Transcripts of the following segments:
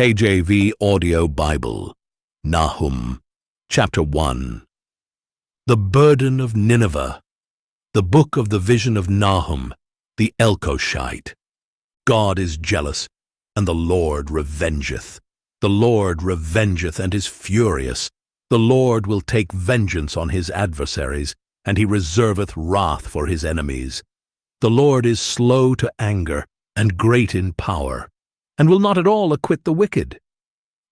KJV Audio Bible, Nahum, Chapter 1. The Burden of Nineveh, the book of the vision of Nahum, the Elkoshite. God is jealous, and the Lord revengeth. The Lord revengeth and is furious. The Lord will take vengeance on his adversaries, and he reserveth wrath for his enemies. The Lord is slow to anger, and great in power, and will not at all acquit the wicked.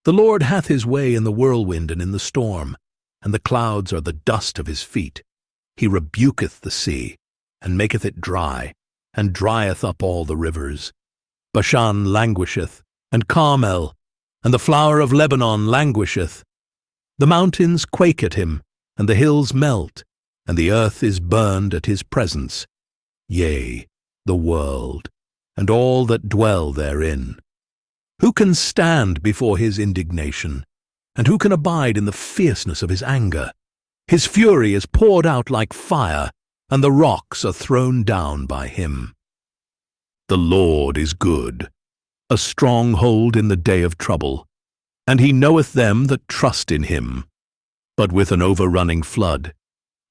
The Lord hath his way in the whirlwind and in the storm, and the clouds are the dust of his feet. He rebuketh the sea, and maketh it dry, and drieth up all the rivers. Bashan languisheth, and Carmel, and the flower of Lebanon languisheth. The mountains quake at him, and the hills melt, and the earth is burned at his presence. Yea, the world, and all that dwell therein. Who can stand before his indignation? And who can abide in the fierceness of his anger? His fury is poured out like fire, and the rocks are thrown down by him. The Lord is good, a stronghold in the day of trouble, and he knoweth them that trust in him. But with an overrunning flood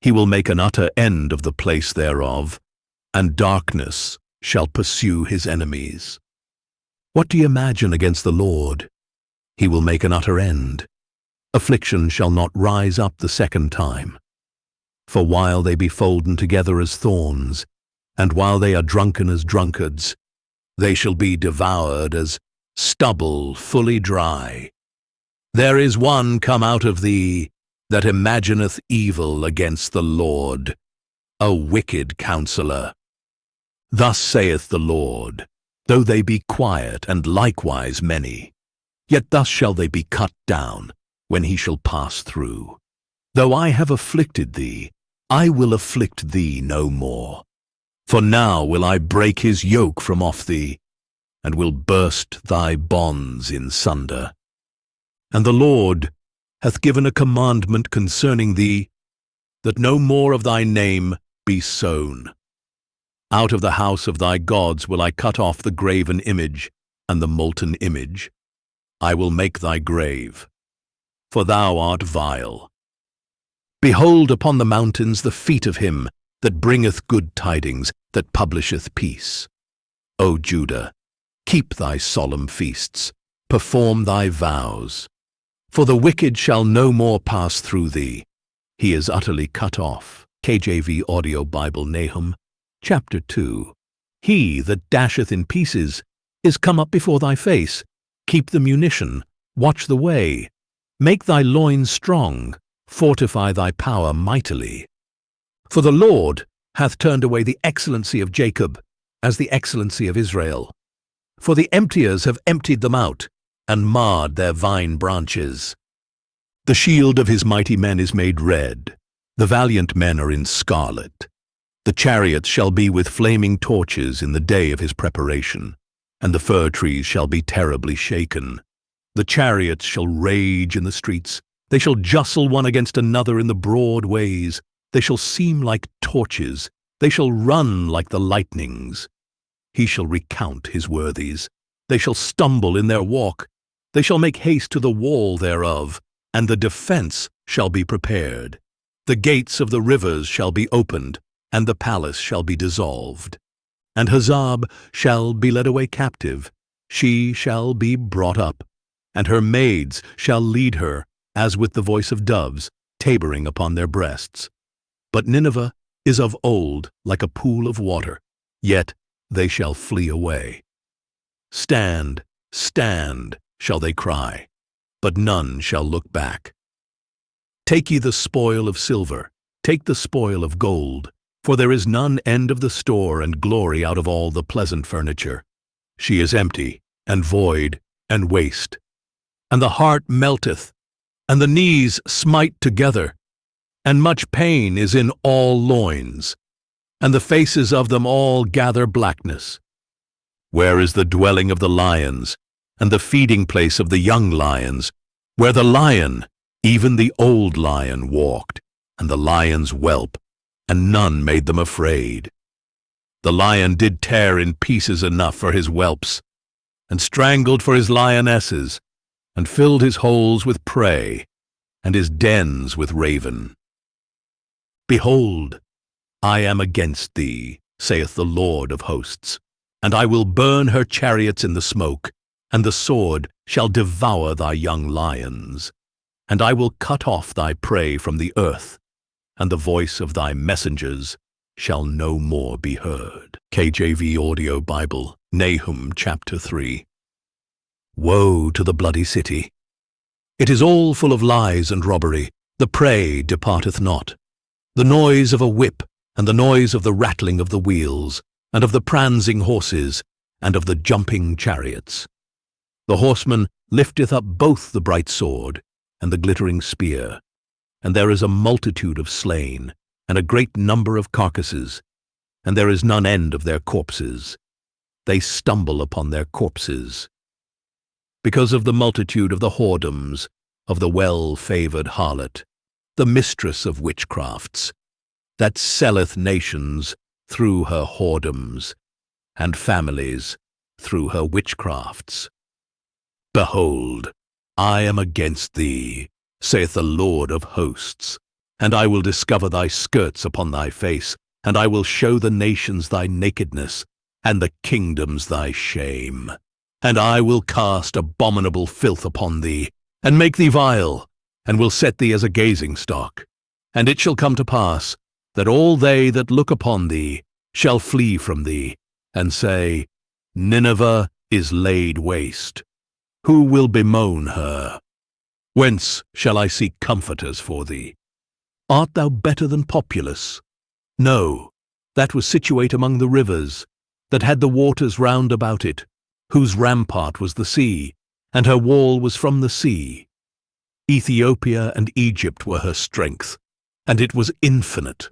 he will make an utter end of the place thereof, and darkness shall pursue his enemies. What do you imagine against the Lord? He will make an utter end. Affliction shall not rise up the second time. For while they be folden together as thorns, and while they are drunken as drunkards, they shall be devoured as stubble fully dry. There is one come out of thee that imagineth evil against the Lord, a wicked counselor. Thus saith the Lord, though they be quiet and likewise many, yet thus shall they be cut down when he shall pass through. Though I have afflicted thee, I will afflict thee no more. For now will I break his yoke from off thee, and will burst thy bonds in sunder. And the Lord hath given a commandment concerning thee, that no more of thy name be sown. Out of the house of thy gods will I cut off the graven image and the molten image. I will make thy grave, for thou art vile. Behold upon the mountains the feet of him that bringeth good tidings, that publisheth peace. O Judah, keep thy solemn feasts, perform thy vows. For the wicked shall no more pass through thee. He is utterly cut off. KJV Audio Bible, Nahum, Chapter 2. He that dasheth in pieces is come up before thy face. Keep the munition, watch the way. Make thy loins strong, fortify thy power mightily. For the Lord hath turned away the excellency of Jacob, as the excellency of Israel. For the emptiers have emptied them out, and marred their vine branches. The shield of his mighty men is made red, the valiant men are in scarlet. The chariots shall be with flaming torches in the day of his preparation, and the fir trees shall be terribly shaken. The chariots shall rage in the streets, they shall justle one against another in the broad ways, they shall seem like torches, they shall run like the lightnings. He shall recount his worthies, they shall stumble in their walk, they shall make haste to the wall thereof, and the defense shall be prepared. The gates of the rivers shall be opened, and the palace shall be dissolved. And Hazab shall be led away captive, she shall be brought up, and her maids shall lead her, as with the voice of doves, tabering upon their breasts. But Nineveh is of old like a pool of water, yet they shall flee away. Stand, stand, shall they cry, but none shall look back. Take ye the spoil of silver, take the spoil of gold, for there is none end of the store and glory out of all the pleasant furniture. She is empty, and void, and waste. And the heart melteth, and the knees smite together, and much pain is in all loins, and the faces of them all gather blackness. Where is the dwelling of the lions, and the feeding place of the young lions, where the lion, even the old lion, walked, and the lions whelp, and none made them afraid? The lion did tear in pieces enough for his whelps, and strangled for his lionesses, and filled his holes with prey, and his dens with raven. Behold, I am against thee, saith the Lord of hosts, and I will burn her chariots in the smoke, and the sword shall devour thy young lions. And I will cut off thy prey from the earth, and the voice of thy messengers shall no more be heard. KJV Audio Bible, Nahum chapter 3. Woe to the bloody city! It is all full of lies and robbery. The prey departeth not. The noise of a whip, and the noise of the rattling of the wheels, and of the prancing horses, and of the jumping chariots. The horseman lifteth up both the bright sword and the glittering spear, and there is a multitude of slain, and a great number of carcasses, and there is none end of their corpses. They stumble upon their corpses. Because of the multitude of the whoredoms of the well-favored harlot, the mistress of witchcrafts, that selleth nations through her whoredoms, and families through her witchcrafts. Behold, I am against thee, saith the Lord of hosts, and I will discover thy skirts upon thy face, and I will show the nations thy nakedness, and the kingdoms thy shame. And I will cast abominable filth upon thee, and make thee vile, and will set thee as a gazing stock. And it shall come to pass, that all they that look upon thee shall flee from thee, and say, Nineveh is laid waste. Who will bemoan her? Whence shall I seek comforters for thee? Art thou better than Populus? No, that was situate among the rivers, that had the waters round about it, whose rampart was the sea, and her wall was from the sea. Ethiopia and Egypt were her strength, and it was infinite.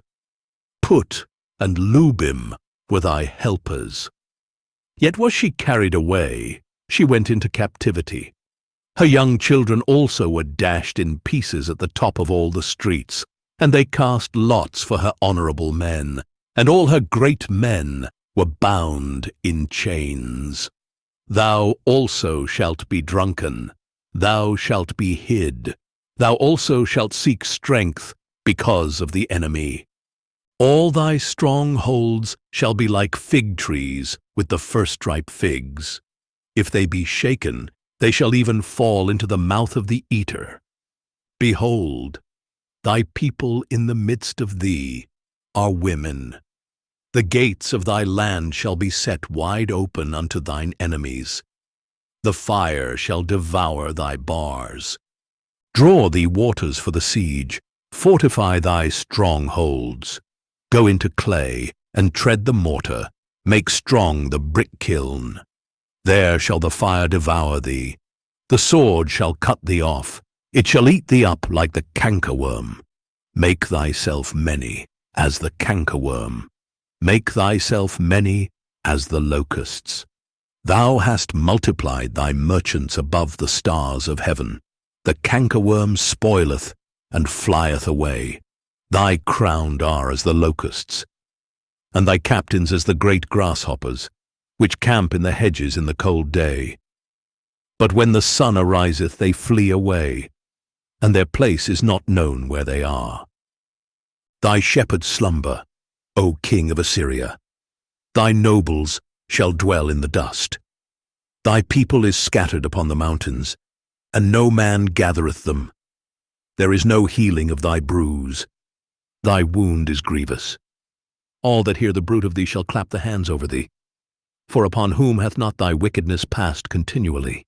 Put and Lubim were thy helpers. Yet was she carried away, she went into captivity. Her young children also were dashed in pieces at the top of all the streets, and they cast lots for her honorable men, and all her great men were bound in chains. Thou also shalt be drunken, thou shalt be hid, thou also shalt seek strength because of the enemy. All thy strongholds shall be like fig trees with the first-ripe figs. If they be shaken, they shall even fall into the mouth of the eater. Behold, thy people in the midst of thee are women. The gates of thy land shall be set wide open unto thine enemies. The fire shall devour thy bars. Draw thee waters for the siege, fortify thy strongholds. Go into clay, and tread the mortar, make strong the brick kiln. There shall the fire devour thee. The sword shall cut thee off. It shall eat thee up like the cankerworm. Make thyself many as the cankerworm. Make thyself many as the locusts. Thou hast multiplied thy merchants above the stars of heaven. The cankerworm spoileth and flieth away. Thy crowned are as the locusts, and thy captains as the great grasshoppers, which camp in the hedges in the cold day. But when the sun ariseth, they flee away, and their place is not known where they are. Thy shepherds slumber, O king of Assyria. Thy nobles shall dwell in the dust. Thy people is scattered upon the mountains, and no man gathereth them. There is no healing of thy bruise. Thy wound is grievous. All that hear the bruit of thee shall clap the hands over thee. For upon whom hath not thy wickedness passed continually?